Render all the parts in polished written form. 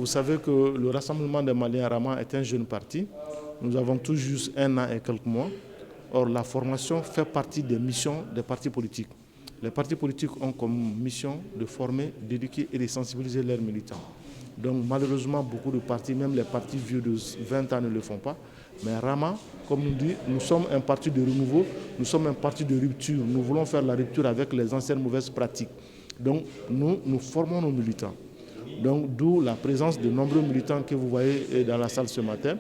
vous savez que le Rassemblement des Maliens Rama est un jeune parti. Nous avons tout juste 1 an et quelques mois. Or, la formation fait partie des missions des partis politiques. Les partis politiques ont comme mission de former, d'éduquer et de sensibiliser leurs militants. Donc malheureusement, beaucoup de partis, même les partis vieux de 20 ans ne le font pas. Mais Rama, comme nous dit, nous sommes un parti de renouveau, nous sommes un parti de rupture. Nous voulons faire la rupture avec les anciennes mauvaises pratiques. Donc nous formons nos militants. Donc d'où la présence de nombreux militants que vous voyez dans la salle ce matin.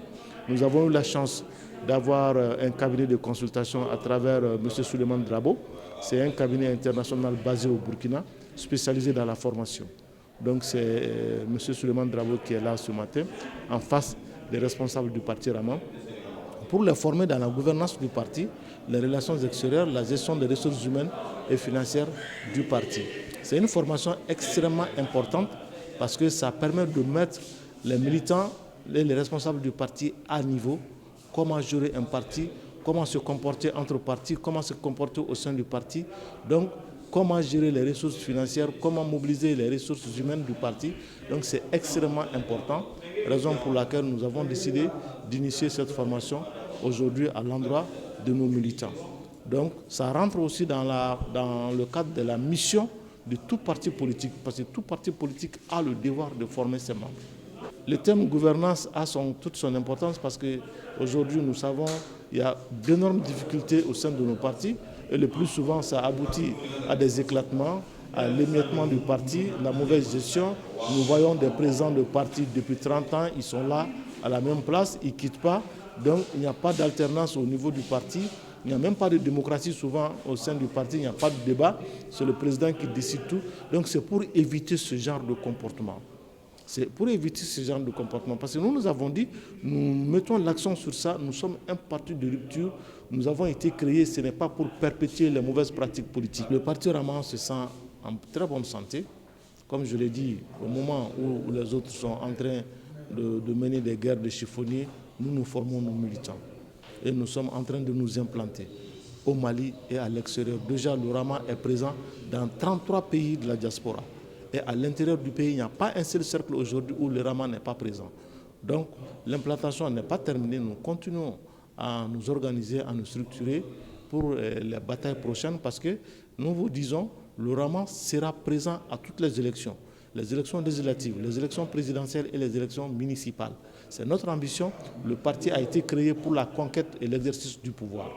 Nous avons eu la chance d'avoir un cabinet de consultation à travers M. Souleymane Drabo. C'est un cabinet international basé au Burkina, spécialisé dans la formation. Donc c'est M. Souleymane Drabo qui est là ce matin, en face des responsables du parti Rama, pour les former dans la gouvernance du parti, les relations extérieures, la gestion des ressources humaines et financières du parti. C'est une formation extrêmement importante parce que ça permet de mettre les militants et les responsables du parti à niveau, comment gérer un parti, comment se comporter entre partis, comment se comporter au sein du parti. Donc, comment gérer les ressources financières, comment mobiliser les ressources humaines du parti. Donc c'est extrêmement important, raison pour laquelle nous avons décidé d'initier cette formation aujourd'hui à l'endroit de nos militants. Donc ça rentre aussi dans le cadre de la mission de tout parti politique, parce que tout parti politique a le devoir de former ses membres. Le thème gouvernance a toute son importance parce qu'aujourd'hui nous savons qu'il y a d'énormes difficultés au sein de nos partis. Et le plus souvent, ça aboutit à des éclatements, à l'émiettement du parti, la mauvaise gestion. Nous voyons des présidents de parti depuis 30 ans, ils sont là à la même place, ils ne quittent pas. Donc il n'y a pas d'alternance au niveau du parti. Il n'y a même pas de démocratie souvent au sein du parti, il n'y a pas de débat. C'est le président qui décide tout. Donc c'est pour éviter ce genre de comportement. C'est pour éviter ce genre de comportement. Parce que nous avons dit, nous mettons l'accent sur ça, nous sommes un parti de rupture, nous avons été créés, ce n'est pas pour perpétuer les mauvaises pratiques politiques. Le parti Rama se sent en très bonne santé. Comme je l'ai dit, au moment où les autres sont en train de mener des guerres de chiffonniers, nous formons nos militants. Et nous sommes en train de nous implanter au Mali et à l'extérieur. Déjà, le Rama est présent dans 33 pays de la diaspora. Et à l'intérieur du pays, il n'y a pas un seul cercle aujourd'hui où le Rama n'est pas présent. Donc l'implantation n'est pas terminée. Nous continuons à nous organiser, à nous structurer pour les batailles prochaines parce que nous vous disons, le Rama sera présent à toutes les élections législatives, les élections présidentielles et les élections municipales. C'est notre ambition. Le parti a été créé pour la conquête et l'exercice du pouvoir.